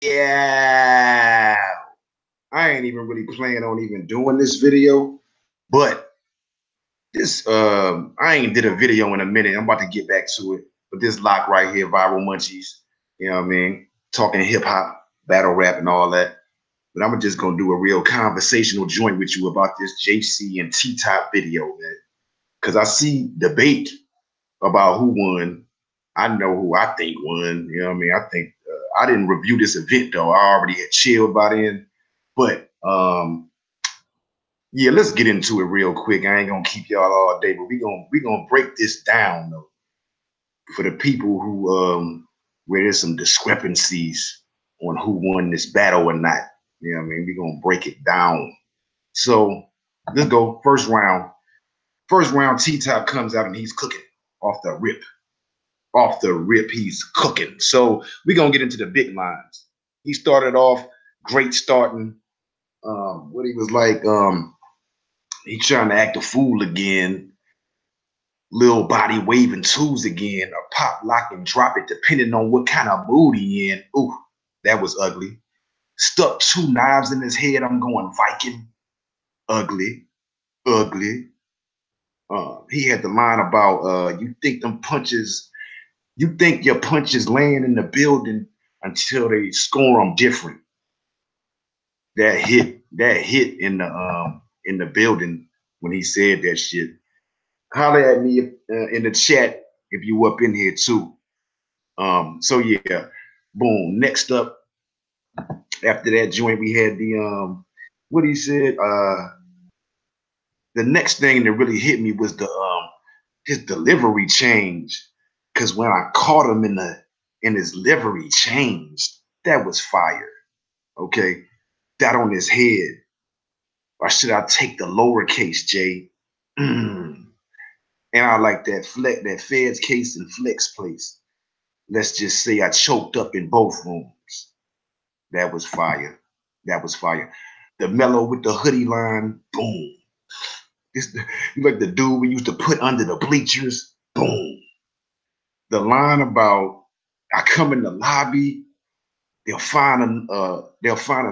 Yeah, I ain't even really planning on even doing this video, but this I ain't did a video in a minute. I'm about to get back to it. But this Loch right here, Viral Munchies, you know what I mean? Talking hip hop, battle rap, and all that. But I'm just gonna do a real conversational joint with you about this JC and T-Top video, man. Cause I see debate about who won. I know who I think won. You know what I mean? I think I didn't review this event though. I already had chilled by then. But yeah, let's get into it real quick. I ain't gonna keep y'all all day, but we gonna break this down though for the people who where there's some discrepancies on who won this battle or not. You know what I mean? We're gonna break it down. So let's go. First round. First round, T-Top comes out and he's cooking off the rip. Off the rip, he's cooking. So we're gonna get into the big lines. He started off great starting. What he was like, he trying to act a fool again. Little body waving twos again, or pop, lock, and drop it, depending on what kind of mood he in. Ooh, that was ugly. Stuck two knives in his head. I'm going Viking. Ugly, ugly. He had the line about you think them punches, you think your punches land in the building until they score them different. That hit in the building when he said that shit. Holler at me in the chat if you up in here too. So yeah, boom. Next up, after that joint, we had the what he said. The next thing that really hit me was the his delivery change. Cause when I caught him in his livery changed, that was fire. Okay, that on his head. Or should I take the lowercase J? And I like that Fed's case and Flex place. Let's just say I choked up in both rooms. That was fire. That was fire. The mellow with the hoodie line, boom. This like the dude we used to put under the bleachers, boom. The line about I come in the lobby, they'll find a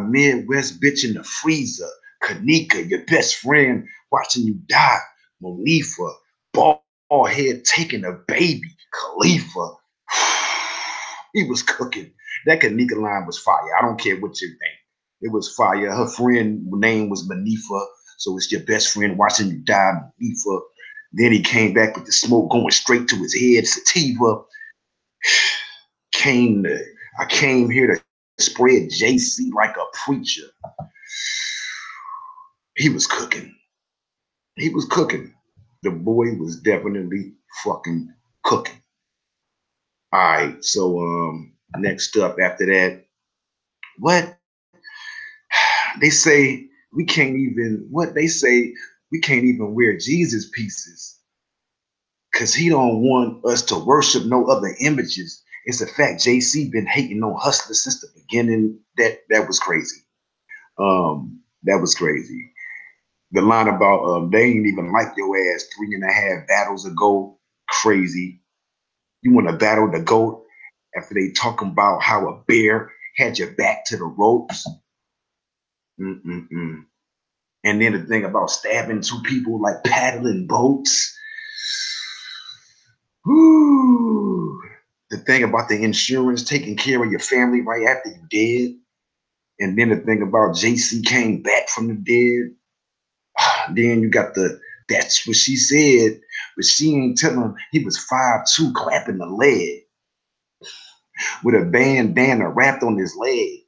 Midwest bitch in the freezer. Kanika, your best friend, watching you die. Monifa, bald head taking a baby. Khalifa. He was cooking. That Kanika line was fire. I don't care what you think. It was fire. Her friend name was Manifa, so it's your best friend watching you die, Manifa. Then he came back with the smoke going straight to his head. Sativa came to, I came here to spread JC like a preacher. He was cooking. He was cooking. The boy was definitely fucking cooking. All right, so next up after that, what they say we can't even what they say we can't even wear Jesus pieces because he don't want us to worship no other images. It's a fact. JC been hating on Hustler since the beginning. That was crazy. That was crazy. The line about they ain't even like your ass 3.5 battles ago. Crazy. You want to battle the GOAT after they talking about how a bear had your back to the ropes. Mm-mm-mm. And then the thing about stabbing two people like paddling boats. Woo. The thing about the insurance taking care of your family right after you dead. And then the thing about JC came back from the dead. Then you got that's what she said, but she ain't telling him he was 5'2", clapping the leg with a bandana wrapped on his leg.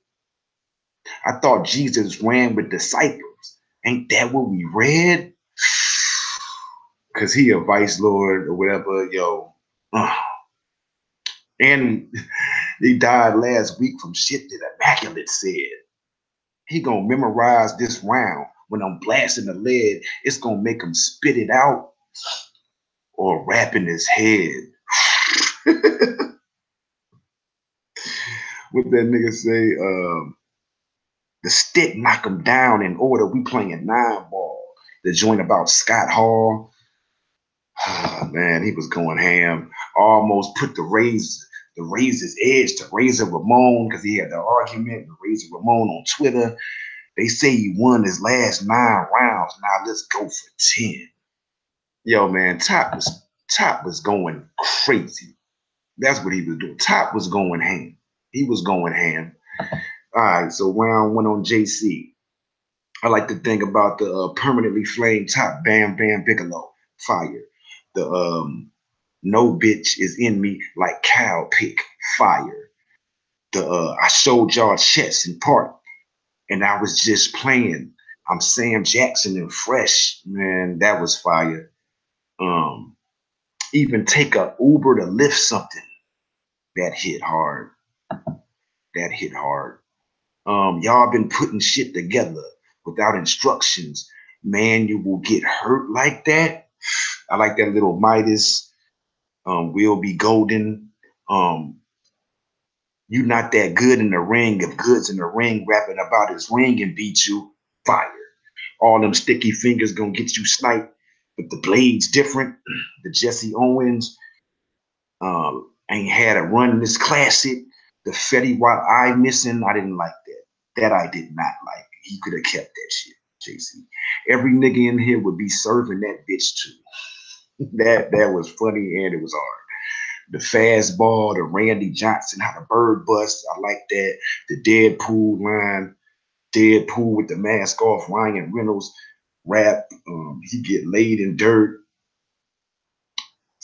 I thought Jesus ran with disciples. Ain't that what we read? Cause he a vice lord or whatever, yo. And he died last week from shit that Immaculate said. He gonna memorize this round. When I'm blasting the lead, it's gonna make him spit it out or rap in his head. What that nigga say? The stick knock him down in order. We playing 9-ball. The joint about Scott Hall. Man, he was going ham. Almost put the razor. the Razor's Edge to Razor Ramon because he had the argument with Razor Ramon on Twitter. They say he won his last 9 rounds. Now let's go for 10. Yo, man, Top was going crazy. That's what he was doing. Top was going ham. He was going ham. All right, so round 1 on JC. I like to think about the permanently flamed Top Bam Bam Bigelow. Fire. The no bitch is in me like cow pick. Fire. The I showed y'all chess in part, and I was just playing. I'm Sam Jackson and fresh. Man, that was fire. Even take a Uber to lift something. That hit hard. That hit hard. Y'all been putting shit together without instructions. Man, you will get hurt like that. I like that little Midas. Will be golden. You not that good in the ring. If Good's in the ring rapping about his ring and beat you, fire. All them sticky fingers gonna get you sniped, but the blade's different. The Jesse Owens ain't had a run in this classic. The Fetty Wap eye missing, I didn't like that. That I did not like. He could have kept that shit, JC. Every nigga in here would be serving that bitch too. that was funny and it was hard. The fastball, the Randy Johnson, how the bird bust, I like that. The Deadpool line, Deadpool with the mask off, Ryan Reynolds rap, he get laid in dirt.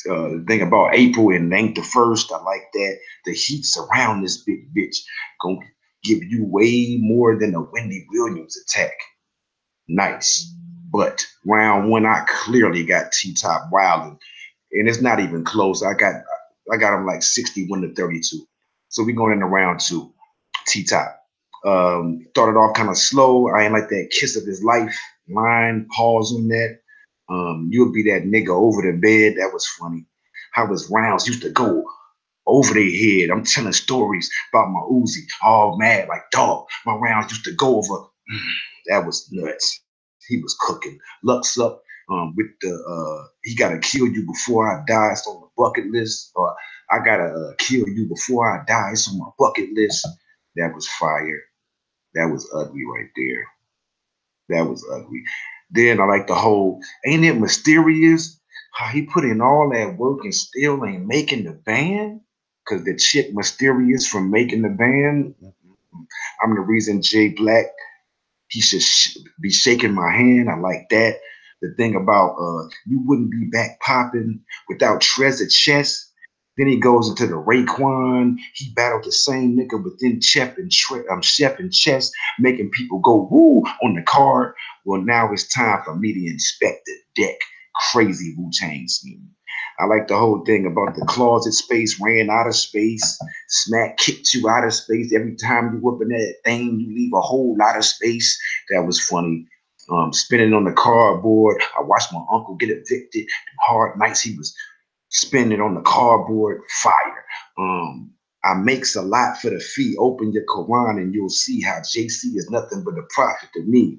The thing about April and Ain't the First, I like that. The heats around this big bitch gonna give you way more than a Wendy Williams attack. Nice. But round 1, I clearly got T-Top wilding. And it's not even close. I got him like 61 to 32. So we going into round 2. T-Top. Started off kind of slow. I ain't like that kiss of his life line. Pause on that. You'll be that nigga over the bed. That was funny. How his rounds used to go over their head. I'm telling stories about my Uzi. All mad like dog. My rounds used to go over. That was nuts. He was cooking. Lux up with the he gotta kill you before I die. It's on the bucket list. Or I gotta kill you before I die. It's on my bucket list. That was fire. That was ugly right there. That was ugly. Then I like the whole, ain't it mysterious how he put in all that work and still ain't making the band? Because the chick mysterious from making the band. I'm the reason Jay Black, he should be shaking my hand. I like that. The thing about you wouldn't be back popping without Trezor Chess. Then he goes into the Raekwon. He battled the same nigga within Chef and Chess, making people go woo on the card. Well, now it's time for me to inspect the deck. Crazy Wu-Tang scheme. I like the whole thing about the closet space, ran out of space. Smack kicked you out of space. Every time you whip in that thing, you leave a whole lot of space. That was funny. Spinning on the cardboard. I watched my uncle get evicted. Hard nights he was spinning on the cardboard. Fire. I makes a lot for the fee. Open your Quran and you'll see how JC is nothing but a prophet to me.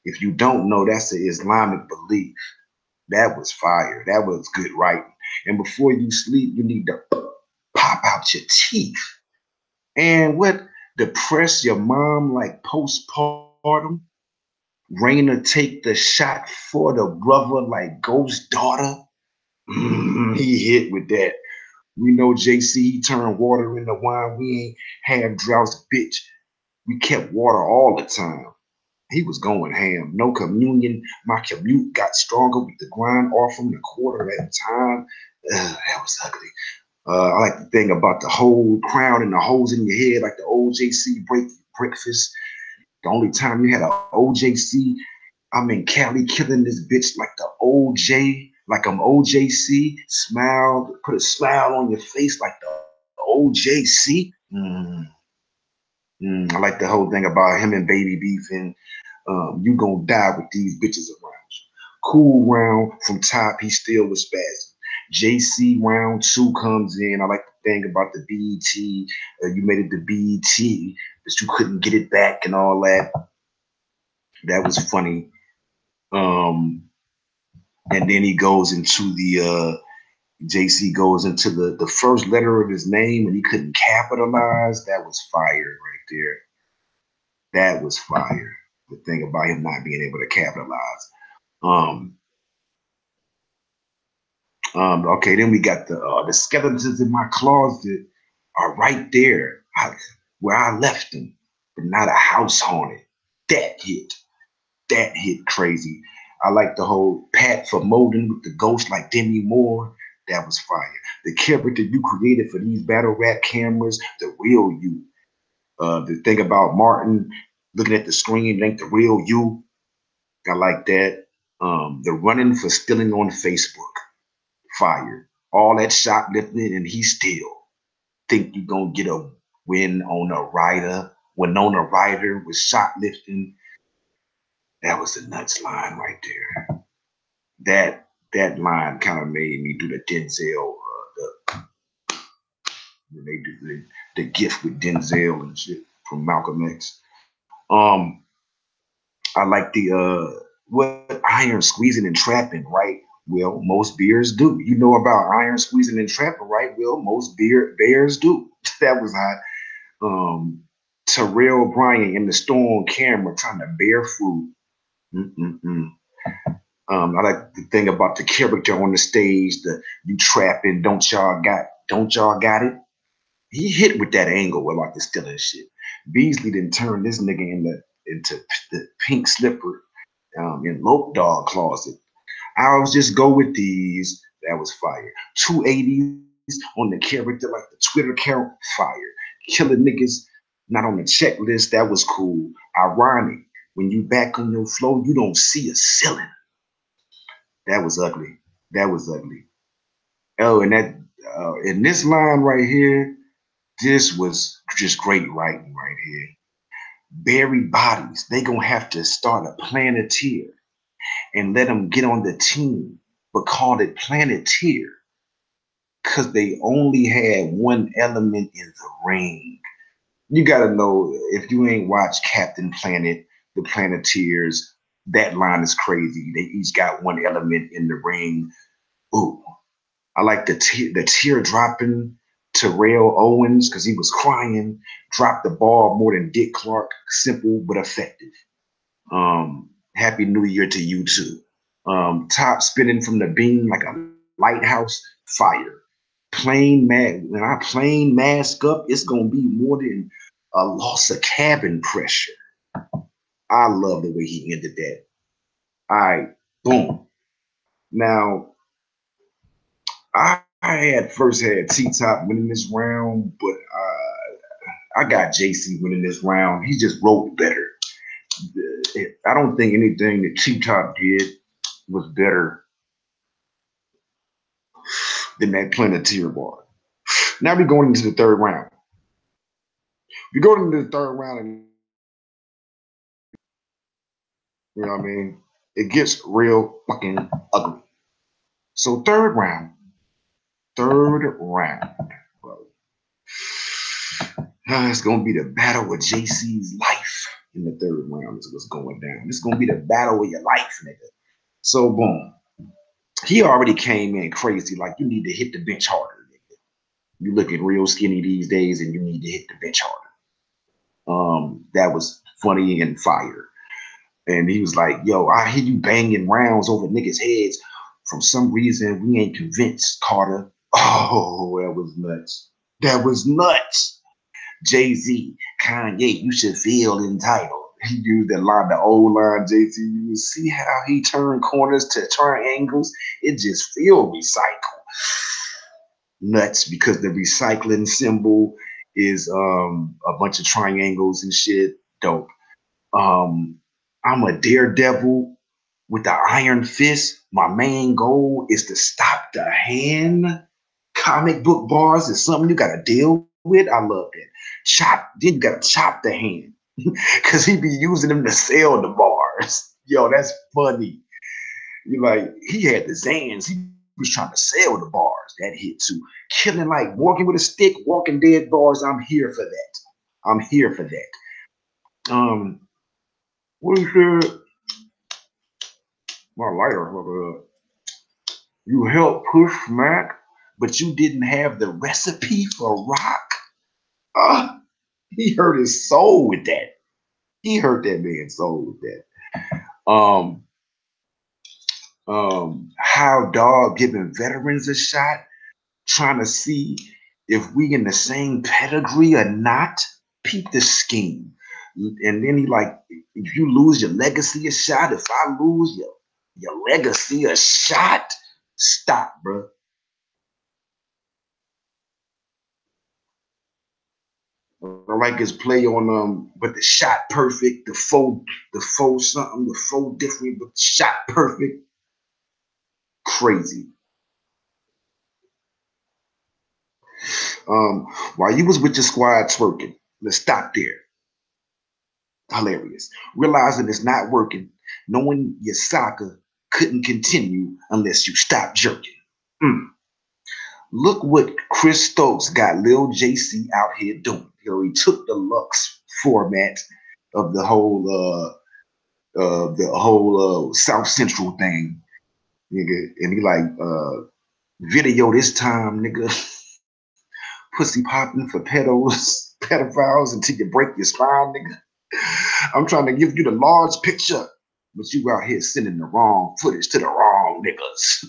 If you don't know, that's an Islamic belief. That was fire. That was good writing. And before you sleep, you need to pop out your teeth. And what? Depress your mom like postpartum? Raina take the shot for the brother like ghost daughter? He hit with that. We know JC, he turned water into wine. We ain't have droughts, bitch. We kept water all the time. He was going ham. No communion. My commute got stronger with the grind off from the quarter at a time. That was ugly. I like the thing about the whole crown and the holes in your head, like the OJC breakfast. The only time you had an OJC, I'm in Cali killing this bitch like the OJ, like I'm OJC. Smile, put a smile on your face like the OJC. I like the whole thing about him and Baby beefing. You gonna die with these bitches around you. Cool round from Top, he still was spazzing. JC round 2 comes in. I like the thing about the BET. You made it to BET, but you couldn't get it back and all that. That was funny. And then he goes into the JC goes into the first letter of his name and he couldn't capitalize. That was fire right there. That was fire. The thing about him not being able to capitalize. Okay, then we got the skeletons in my closet are right there where I left them, but not a house haunted. That hit. That hit crazy. I like the whole Pat for Moden with the ghost like Demi Moore. That was fire. The character you created for these battle rap cameras, the real you. The thing about Martin looking at the screen, it ain't the real you. I like that. The running for stealing on Facebook, fire. All that shoplifting, and he still think you gonna get a win on a rider. Winona Ryder was shoplifting. That was the nuts line right there. That line kind of made me do the Denzel, they do the gift with Denzel and shit from Malcolm X. I like the what iron squeezing and trapping, right? Well, most bears do. You know about iron squeezing and trapping, right? Well, most bears do. That was hot. Terrell Bryan in the store on camera trying to bear fruit. I like the thing about the character on the stage, the you trapping, don't y'all got it? He hit with that angle about the stealing shit. Beasley didn't turn this nigga into the pink slipper in Loch dog closet. I'll just go with these. That was fire. 280s on the character, like the Twitter account, fire. Killing niggas not on the checklist, that was cool. Ironic, when you back on your flow, you don't see a ceiling. That was ugly. That was ugly. Oh, and that in this line right here, this was just great writing right here. Buried bodies, they gonna have to start a planeteer and let them get on the team, but call it planeteer because they only had one element in the ring. You gotta know, if you ain't watched Captain Planet, the Planeteers, that line is crazy. They each got one element in the ring. Ooh, I like the tear dropping Terrell Owens because he was crying, dropped the ball more than Dick Clark. Simple but effective. Happy New Year to you too. Top spinning from the beam like a lighthouse, fire. When I plane mask up, it's gonna be more than a loss of cabin pressure. I love the way he ended that. All right, boom. Now I had T-Top winning this round, but I got JC winning this round. He just wrote better. I don't think anything that T-Top did was better than that Planeteer bar. Now we're going into the third round. We're going into the third round, and you know what I mean? It gets real fucking ugly. So third round, bro. It's gonna be the battle of JC's life in the third round. Is what's going down. It's gonna be the battle of your life, nigga. So boom, he already came in crazy. Like, you need to hit the bench harder, nigga. You looking real skinny these days, and you need to hit the bench harder. That was funny and fire. And he was like, yo, I hear you banging rounds over niggas' heads. For some reason, we ain't convinced, Carter. Oh, that was nuts. That was nuts. Jay-Z, Kanye, you should feel entitled. He used that line, the old line, Jay-Z. You see how he turned corners to triangles? It just feel recycled. Nuts, because the recycling symbol is a bunch of triangles and shit. Dope. I'm a daredevil with the iron fist. My main goal is to stop the hand. Comic book bars is something you gotta deal with. I love that. Then you gotta chop the hand. Cause he be using them to sell the bars. Yo, that's funny. You like, he had the Zans. He was trying to sell the bars. That hit too. Killing like walking with a stick, walking dead bars. I'm here for that. I'm here for that. What is it? My lighter. You help push Mac but you didn't have the recipe for rock. Uh, he hurt his soul with that. He hurt that man's soul with that. How dog giving veterans a shot, trying to see if we in the same pedigree or not. Peep the scheme. And then he like, if you lose your legacy a shot, if I lose your legacy a shot, stop, bro. I like his play on but the shot perfect, the faux something, the faux different, but shot perfect. Crazy. While you was with your squad twerking, let's stop there. Hilarious. Realizing it's not working, knowing your soccer couldn't continue unless you stopped jerking. Mm. Look what Chris Stokes got Lil JC out here doing. You know, he took the Lux format of the whole South Central thing, nigga, and he like video this time, nigga. Pussy popping for pedophiles until you break your spine, nigga. I'm trying to give you the large picture, but you out here sending the wrong footage to the wrong niggas.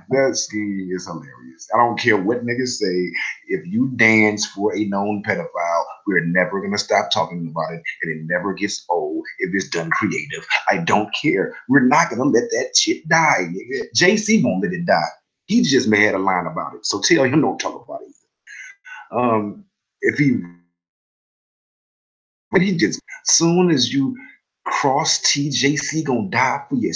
That scheme is hilarious. I don't care what niggas say. If you dance for a known pedophile, we're never gonna stop talking about it, and it never gets old if it's done creative. I don't care. We're not gonna let that shit die, nigga. JC won't let it die. He just made a line about it, so tell him don't talk about it. If he, but he just soon as you cross TJC, gonna die for your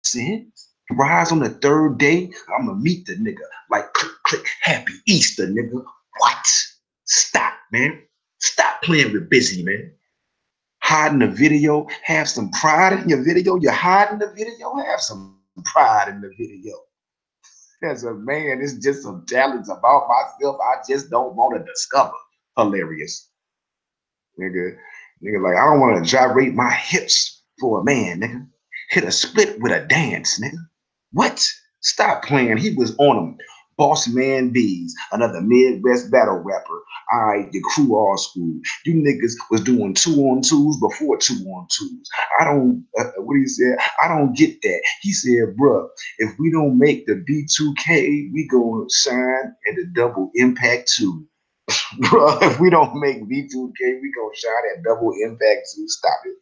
sins. Rise on the third day, I'ma meet the nigga. Like click, click, happy Easter, nigga. What? Stop, man. Stop playing with busy, man. Hiding the video, have some pride in your video. You're hiding the video, have some pride in the video. As a man, it's just some talents about myself I just don't want to discover. Hilarious. Nigga, nigga, like I don't want to gyrate my hips for a man, nigga. Hit a split with a dance, nigga. What? Stop playing. He was on him. Boss Man B's, another Midwest battle rapper. All right, the crew all school. You niggas was doing 2-on-2s before 2-on-2s. I don't, what he said, I don't get that. He said, bruh, if we don't make the B2K, we gonna shine at the double impact too. Bruh, if we don't make B2K, we gonna shine at double impact too. Stop it.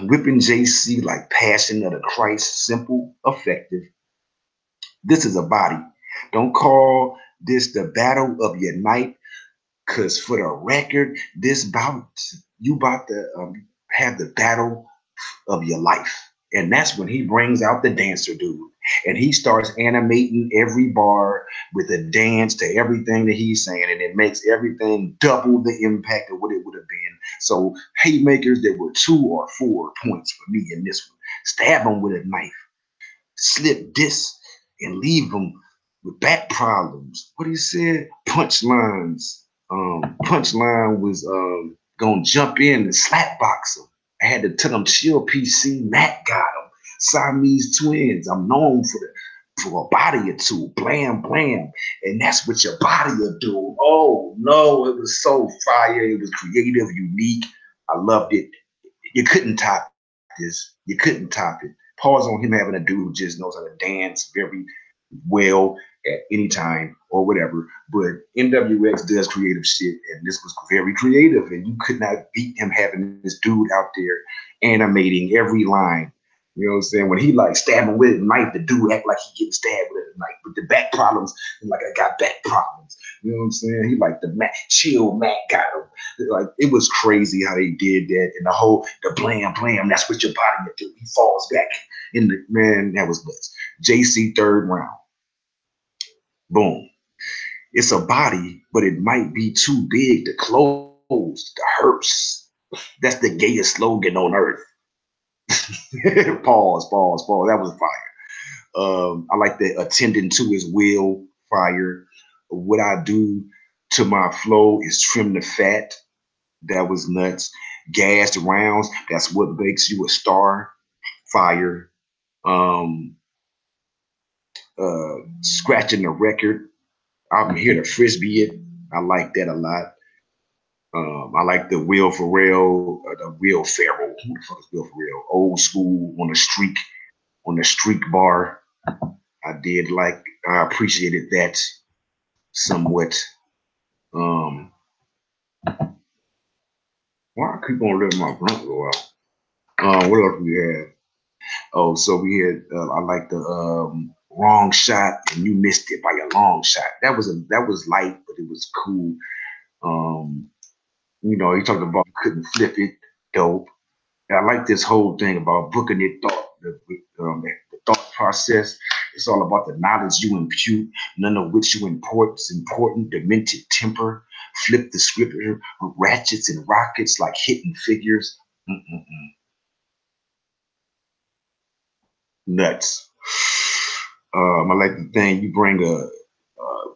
Whipping JC like Passion of the Christ, simple, effective. This is a body. Don't call this the battle of your night, because for the record, this bout, you about to have the battle of your life. And that's when he brings out the dancer dude. And he starts animating every bar with a dance to everything that he's saying. And it makes everything double the impact of what it would have been. So haymakers that were 2 or 4 points for me in this one. Stab him with a knife. Slip this and leave them with back problems. What he said? Punchlines. Punchline was gonna jump in and slap box him. I had to tell him chill PC. Matt got him. Siamese twins. I'm known for a body or two. Blam, blam. And that's what your body will do. Oh no, it was so fire. It was creative, unique. I loved it. You couldn't top this. You couldn't top it. Pause on him having a dude who just knows how to dance very well at any time or whatever. But NWX does creative shit, and this was very creative, and you could not beat him having this dude out there animating every line. You know what I'm saying? When he like stabbing with a knife, the dude act like he getting stabbed with a knife. But the back problems, like I got back problems. You know what I'm saying? He like the Matt, chill Matt got him. Like it was crazy how they did that, and the blam blam. That's what your body will do. He falls back in the man. That was nuts. JC third round. Boom. It's a body, but it might be too big to close. The hearse. That's the gayest slogan on earth. Pause. That was fire. I like the attending to his will, fire. What I do to my flow is trim the fat. That was nuts. Gassed rounds. That's what makes you a star. Fire. scratching the record. I'm here to frisbee it. I like that a lot. I like the Will Ferrell, the Will Ferrell. Who the fuck is Will Ferrell? Old school on the streak bar. I did like. I appreciated that somewhat. Why I keep on letting my blunt go out? What else we had? Oh, so we had. I like the wrong shot, and you missed it by a long shot. That was light, but it was cool. You know, he talked about couldn't flip it. Dope. And I like this whole thing about booking your thought, the thought process. It's all about the knowledge you impute, none of which you import is important. Demented temper, flip the scripture, ratchets and rockets like hidden figures. Nuts. I like the thing you bring a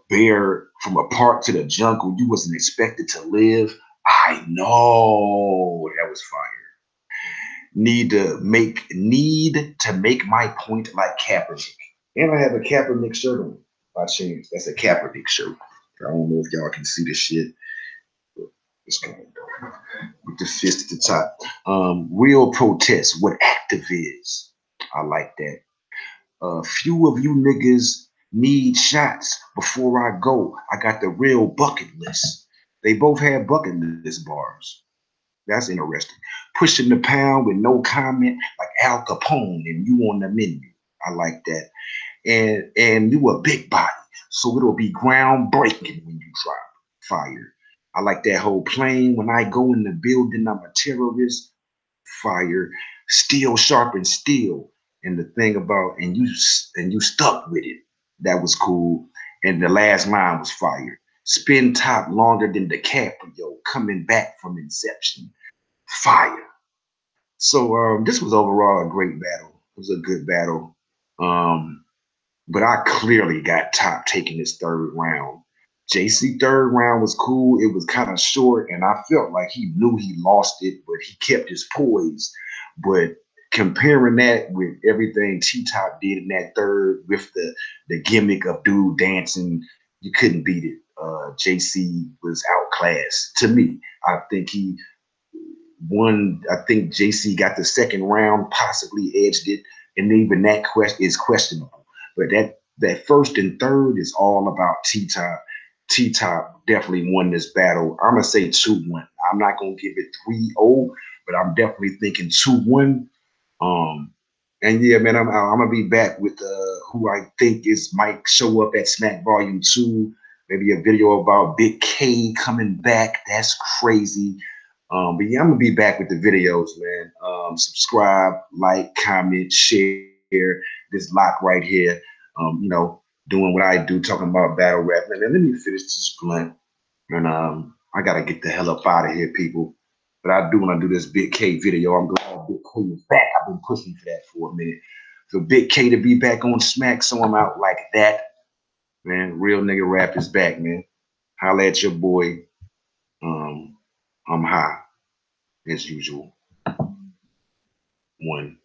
bear from a park to the jungle. You wasn't expected to live. I know that was fire. Need to make my point like Kaepernick. And I have a Kaepernick shirt on. By chance, that's a Kaepernick shirt. I don't know if y'all can see this shit. It's kind of dope. With the fist at the top. Real protest, what active is. I like that. Few of you niggas need shots before I go. I got the real bucket list. They both had bucket list bars. That's interesting. Pushing the pound with no comment, like Al Capone, and you on the menu. I like that. And you a big body, so it'll be groundbreaking when you drop fire. I like that whole plane. When I go in the building, I'm a terrorist. Fire. Steel sharpens steel. And the thing about and you stuck with it. That was cool. And the last line was fire. Spin top longer than DiCaprio coming back from Inception. Fire. So this was overall a great battle. It was a good battle. But I clearly got top taking this third round. JC third round was cool. It was kind of short, and I felt like he knew he lost it, but he kept his poise. But comparing that with everything T-Top did in that third with the gimmick of dude dancing, you couldn't beat it. JC was outclassed to me. I think he won. I think JC got the second round, possibly edged it, and even that is questionable. But that first and third is all about T-Top. T-Top definitely won this battle. I'm gonna say 2-1. I'm not gonna give it 3-0, but I'm definitely thinking 2-1. And yeah, man, I'm gonna be back with who I think might show up at Smack Volume 2. Maybe a video about Big K coming back. That's crazy. But yeah, I'm gonna be back with the videos, man. Subscribe, like, comment, share this Loch right here. You know, doing what I do, talking about battle rap. And let me finish this blunt. And I gotta get the hell up out of here, people. But I do want to do this Big K video. I'm glad Big K is back. I've been pushing for that for a minute. So Big K to be back on Smack, so I'm out like that. Man, real nigga rap is back, man. Holla at your boy. I'm high, as usual. 1.